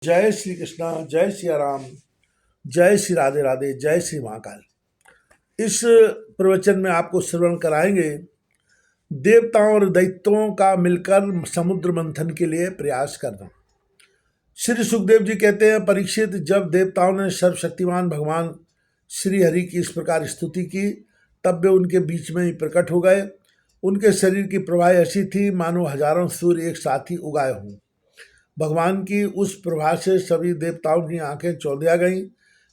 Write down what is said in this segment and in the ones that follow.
जय श्री कृष्णा, जय श्री राम, जय श्री राधे राधे, जय श्री महाकाल। इस प्रवचन में आपको श्रवण कराएंगे देवताओं और दैत्यों का मिलकर समुद्र मंथन के लिए प्रयास करना। श्री सुखदेव जी कहते हैं, परीक्षित, जब देवताओं ने सर्वशक्तिमान भगवान श्री हरि की इस प्रकार स्तुति की तब वे उनके बीच में ही प्रकट हो गए। उनके शरीर की प्रभा ऐसी थी मानो हजारों सूर्य एक साथ ही उगाए हों। भगवान की उस प्रभा से सभी देवताओं की आंखें चौंधिया गईं।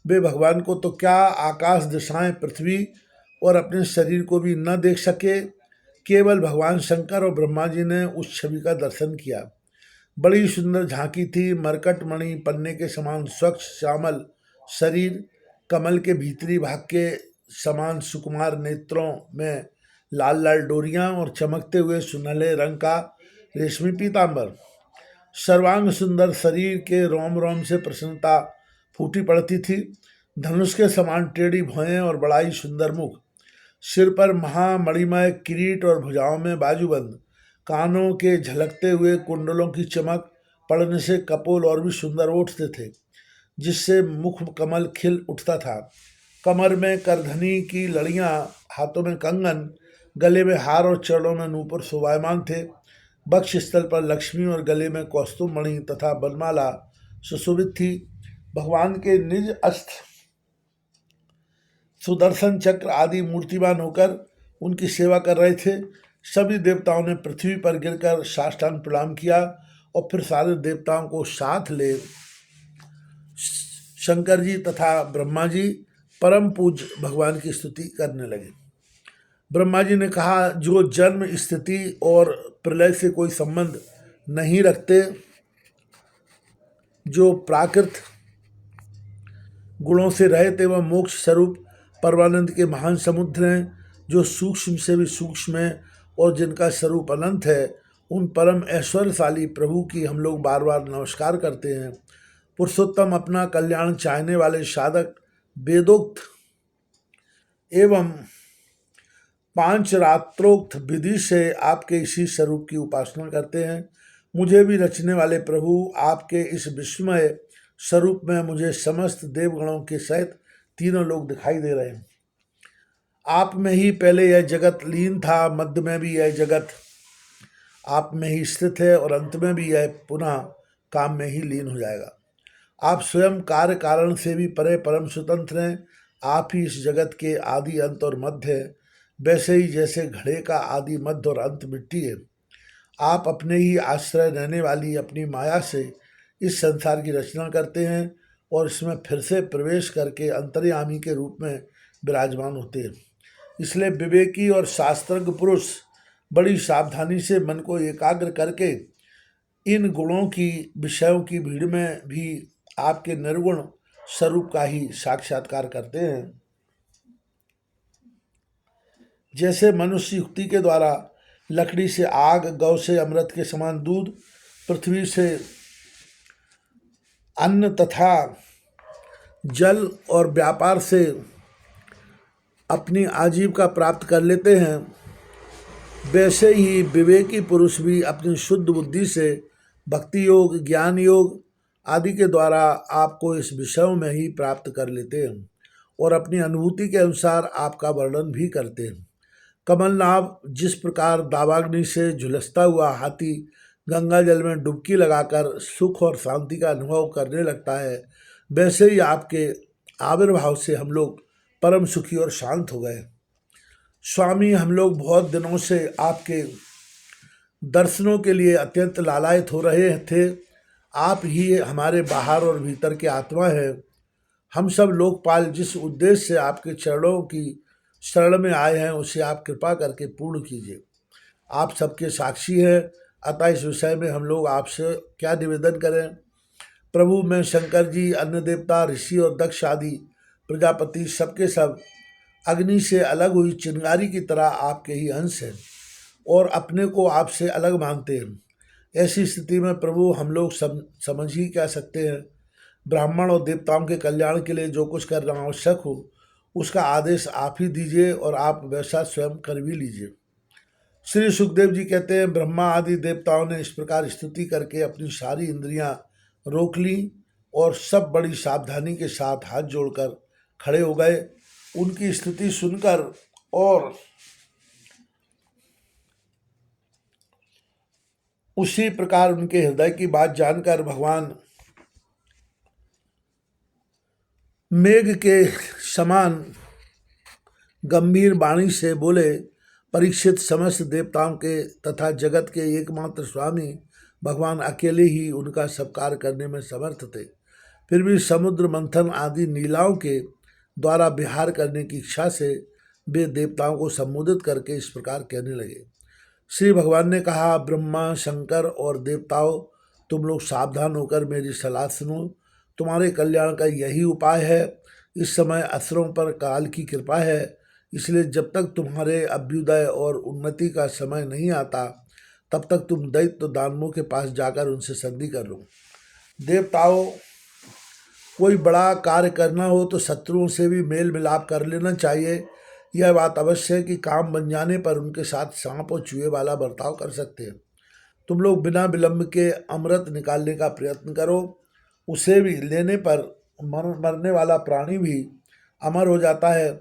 वे भगवान को तो क्या, आकाश, दिशाएं, पृथ्वी और अपने शरीर को भी न देख सके। केवल भगवान शंकर और ब्रह्मा जी ने उस छवि का दर्शन किया। बड़ी सुंदर झांकी थी। मरकट मणि पन्ने के समान स्वच्छ श्यामल शरीर, कमल के भीतरी भाग के समान सुकुमार नेत्रों में लाल लाल डोरियां और चमकते हुए सुनहले रंग का रेशमी पीतांबर। सर्वांग सुंदर शरीर के रोम रोम से प्रसन्नता फूटी पड़ती थी। धनुष के समान टेढ़ी भौहें और बड़ा ही सुंदर मुख, सिर पर महामणिमय किरीट और भुजाओं में बाजूबंद, कानों के झलकते हुए कुंडलों की चमक पड़ने से कपोल और भी सुंदर उठते थे, जिससे मुख कमल खिल उठता था। कमर में करधनी की लड़ियां, हाथों में कंगन, गले में हार और चरणों में नूपुर शोभायमान थे। वक्ष स्थल पर लक्ष्मी और गले में कौस्तुभ मणि तथा बनमाला सुशोभित थी। भगवान के निज अस्त्र, सुदर्शन चक्र आदि मूर्तिमान होकर उनकी सेवा कर रहे थे। सभी देवताओं ने पृथ्वी पर गिरकर साष्टांग प्रणाम किया और फिर सारे देवताओं को साथ ले शंकर जी तथा ब्रह्मा जी परम पूज्य भगवान की स्तुति करने लगे। ब्रह्मा जी ने कहा, जो जन्म, स्थिति और प्रलय से कोई संबंध नहीं रखते, जो प्राकृत गुणों से रहित एवं मोक्ष स्वरूप परमानंद के महान समुद्र हैं, जो सूक्ष्म से भी सूक्ष्म हैं और जिनका स्वरूप अनंत है, उन परम ऐश्वर्यशाली प्रभु की हम लोग बार बार नमस्कार करते हैं। पुरुषोत्तम, अपना कल्याण चाहने वाले साधक वेदोक्त एवं पांच रात्रोक्त विधि से आपके इसी स्वरूप की उपासना करते हैं। मुझे भी रचने वाले प्रभु, आपके इस विस्मय स्वरूप में मुझे समस्त देवगणों के सहित तीनों लोग दिखाई दे रहे हैं। आप में ही पहले यह जगत लीन था, मध्य में भी यह जगत आप में ही स्थित है और अंत में भी यह पुनः काम में ही लीन हो जाएगा। आप स्वयं कार्य कारण से भी परे परम स्वतंत्र हैं। आप ही इस जगत के आदि, अंत और मध्य हैं। वैसे ही जैसे घड़े का आदि, मध्य और अंत मिट्टी है, आप अपने ही आश्रय रहने वाली अपनी माया से इस संसार की रचना करते हैं और इसमें फिर से प्रवेश करके अंतर्यामी के रूप में विराजमान होते हैं। इसलिए विवेकी और शास्त्रज्ञ पुरुष बड़ी सावधानी से मन को एकाग्र करके इन गुणों की, विषयों की भीड़ में भी आपके निर्गुण स्वरूप का ही साक्षात्कार करते हैं। जैसे मनुष्य युक्ति के द्वारा लकड़ी से आग, गौ से अमृत के समान दूध, पृथ्वी से अन्न तथा जल और व्यापार से अपनी आजीविका प्राप्त कर लेते हैं, वैसे ही विवेकी पुरुष भी अपनी शुद्ध बुद्धि से भक्ति योग, ज्ञान योग आदि के द्वारा आपको इस विषयों में ही प्राप्त कर लेते हैं और अपनी अनुभूति के अनुसार आपका वर्णन भी करते हैं। कमलनाभ जिस प्रकार दावाग्नि से झुलसता हुआ हाथी गंगा जल में डुबकी लगाकर सुख और शांति का अनुभव करने लगता है, वैसे ही आपके आविर्भाव से हम लोग परम सुखी और शांत हो गए। स्वामी, हम लोग बहुत दिनों से आपके दर्शनों के लिए अत्यंत लालायित हो रहे थे। आप ही हमारे बाहर और भीतर के आत्मा है। हम सब लोकपाल जिस उद्देश्य से आपके चरणों की शरण में आए हैं, उसे आप कृपा करके पूर्ण कीजिए। आप सबके साक्षी हैं, अतः इस विषय में हम लोग आपसे क्या निवेदन करें। प्रभु, मैं शंकर जी, अन्य देवता, ऋषि और दक्ष आदि प्रजापति सबके सब अग्नि से अलग हुई चिंगारी की तरह आपके ही अंश हैं और अपने को आपसे अलग मानते हैं। ऐसी स्थिति में प्रभु, हम लोग समझ ही क्या सकते हैं। ब्राह्मण और देवताओं के कल्याण के लिए जो कुछ करना आवश्यक हो, उसका आदेश आप ही दीजिए और आप वैसा स्वयं कर भी लीजिए। श्री सुखदेव जी कहते हैं, ब्रह्मा आदि देवताओं ने इस प्रकार स्तुति करके अपनी सारी इंद्रियां रोक ली और सब बड़ी सावधानी के साथ हाथ जोड़कर खड़े हो गए। उनकी स्तुति सुनकर और उसी प्रकार उनके हृदय की बात जानकर भगवान मेघ के समान गंभीर वाणी से बोले, परीक्षित, समस्त देवताओं के तथा जगत के एकमात्र स्वामी भगवान अकेले ही उनका सत्कार करने में समर्थ थे। फिर भी समुद्र मंथन आदि लीलाओं के द्वारा विहार करने की इच्छा से वे देवताओं को संबोधित करके इस प्रकार कहने लगे। श्री भगवान ने कहा, ब्रह्मा, शंकर और देवताओं, तुम लोग सावधान होकर मेरी सलाह सुनो। तुम्हारे कल्याण का यही उपाय है। इस समय असुरों पर काल की कृपा है, इसलिए जब तक तुम्हारे अभ्युदय और उन्नति का समय नहीं आता तब तक तुम दैत्य दानवों के पास जाकर उनसे संधि कर लो। देवताओं, कोई बड़ा कार्य करना हो तो शत्रुओं से भी मेल मिलाप कर लेना चाहिए। यह बात अवश्य है कि काम बन जाने पर उनके साथ सांप और चूहे वाला बर्ताव कर सकते हैं। तुम लोग बिना विलंब के अमृत निकालने का प्रयत्न करो। उसे भी लेने पर मरने वाला प्राणी भी अमर हो जाता है।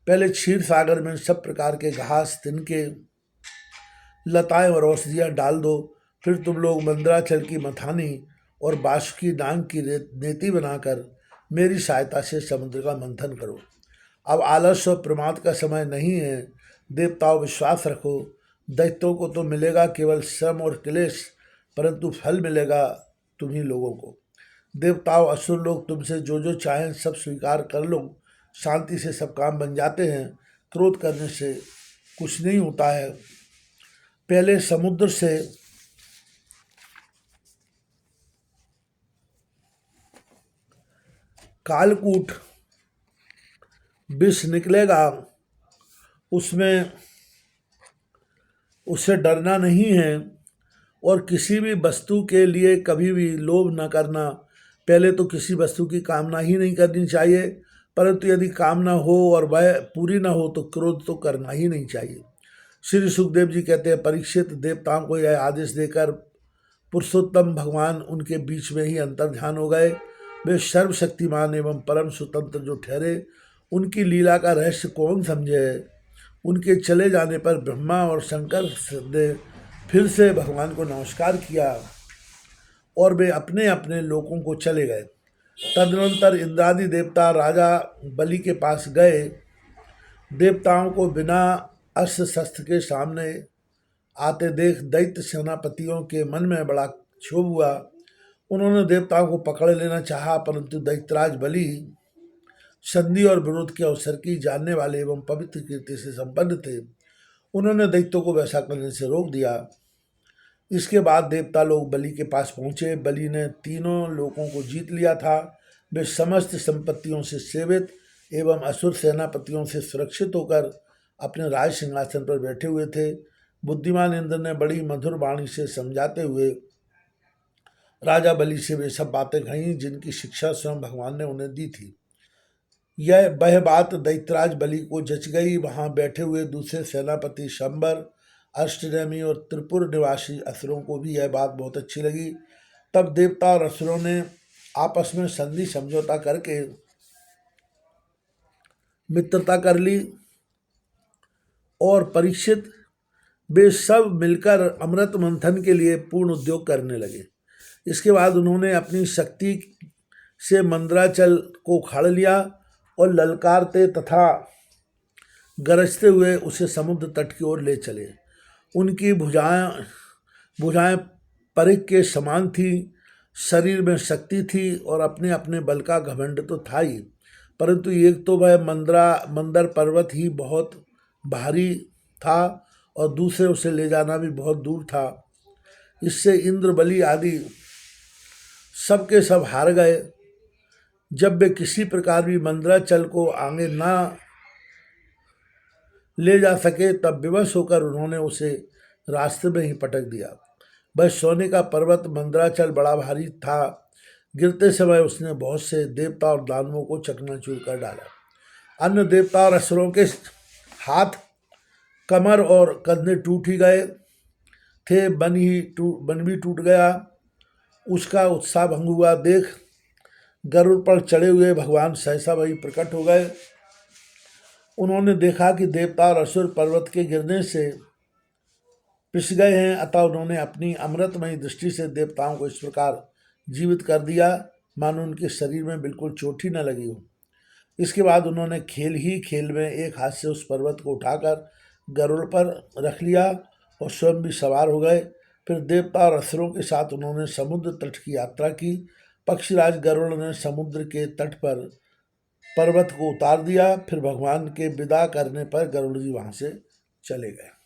पहले क्षीर सागर में सब प्रकार के घास, तिनके, लताएं और औषधियाँ डाल दो। फिर तुम लोग मंदराचल की मथानी और बासुकी डांग की नेति बनाकर मेरी सहायता से समुद्र का मंथन करो। अब आलस्य और प्रमाद का समय नहीं है। देवताओं, विश्वास रखो। दैत्यों को तो मिलेगा केवल श्रम और क्लेश, परंतु फल मिलेगा तुम्ही लोगों को। देवताओं, असुर लोग तुमसे जो जो चाहें सब स्वीकार कर लो। शांति से सब काम बन जाते हैं। क्रोध करने से कुछ नहीं होता है। पहले समुद्र से कालकूट विष निकलेगा, उसमें उससे डरना नहीं है। और किसी भी वस्तु के लिए कभी भी लोभ न करना। पहले तो किसी वस्तु की कामना ही नहीं करनी चाहिए, परंतु यदि कामना हो और वह पूरी न हो तो क्रोध तो करना ही नहीं चाहिए। श्री सुखदेव जी कहते हैं, परीक्षित, देवताओं को यह आदेश देकर पुरुषोत्तम भगवान उनके बीच में ही अंतर्ध्यान हो गए। वे सर्वशक्तिमान एवं परम स्वतंत्र जो ठहरे, उनकी लीला का रहस्य कौन समझे है। उनके चले जाने पर ब्रह्मा और शंकर ने फिर से भगवान को नमस्कार किया और वे अपने अपने लोकों को चले गए। तदनंतर इंद्रादि देवता राजा बलि के पास गए। देवताओं को बिना अस्त्र शस्त्र के सामने आते देख दैत्य सेनापतियों के मन में बड़ा क्षोभ हुआ। उन्होंने देवताओं को पकड़ लेना चाहा, परंतु दैत्यराज बलि संधि और विरोध के अवसर की जानने वाले एवं पवित्र कीर्ति से संपन्न थे। उन्होंने दैत्यों को वैसा करने से रोक दिया। इसके बाद देवता लोग बलि के पास पहुँचे। बलि ने तीनों लोगों को जीत लिया था। वे समस्त संपत्तियों से सेवित एवं असुर सेनापतियों से सुरक्षित होकर अपने राज सिंहासन पर बैठे हुए थे। बुद्धिमान इंद्र ने बड़ी मधुर वाणी से समझाते हुए राजा बलि से वे सब बातें कहीं जिनकी शिक्षा स्वयं भगवान ने उन्हें दी थी। वह बात दैत्यराज बलि को जच गई। वहां बैठे हुए दूसरे सेनापति शंबर, अष्टनेमी और त्रिपुर निवासी असुरों को भी यह बात बहुत अच्छी लगी। तब देवता और असुरों ने आपस में संधि समझौता करके मित्रता कर ली और परीक्षित, वे सब मिलकर अमृत मंथन के लिए पूर्ण उद्योग करने लगे। इसके बाद उन्होंने अपनी शक्ति से मंदराचल को उखाड़ लिया और ललकारते तथा गरजते हुए उसे समुद्र तट की ओर ले चले। उनकी भुजाएं परिक के समान थी। शरीर में शक्ति थी और अपने अपने बल का घमंड तो था ही, परंतु एक तो वह मंदर पर्वत ही बहुत भारी था और दूसरे उसे ले जाना भी बहुत दूर था। इससे इंद्र, बलि आदि सबके सब हार गए। जब वे किसी प्रकार भी मंदराचल को आगे ना ले जा सके तब विवश होकर उन्होंने उसे रास्ते में ही पटक दिया। वह सोने का पर्वत मंदराचल बड़ा भारी था। गिरते समय उसने बहुत से देवता और दानवों को चकनाचूर कर डाला। अन्य देवता और असुरों के हाथ, कमर और कंधे टूट ही गए थे। बन भी टूट गया उसका उत्साह भंग हुआ। देख गरुड़ पर चढ़े हुए भगवान सहसा वही प्रकट हो गए। उन्होंने देखा कि देवता और असुर पर्वत के गिरने से पिस गए हैं, अतः उन्होंने अपनी अमृतमयी दृष्टि से देवताओं को इस प्रकार जीवित कर दिया मानो उनके शरीर में बिल्कुल चोट ही न लगी हो। इसके बाद उन्होंने खेल ही खेल में एक हाथ से उस पर्वत को उठाकर गरुड़ पर रख लिया और स्वयं भी सवार हो गए। फिर देवता और असुरों के साथ उन्होंने समुद्र तट की यात्रा की। पक्षीराज गरुड़ ने समुद्र के तट पर पर्वत को उतार दिया। फिर भगवान के विदा करने पर गरुड़ जी वहाँ से चले गए।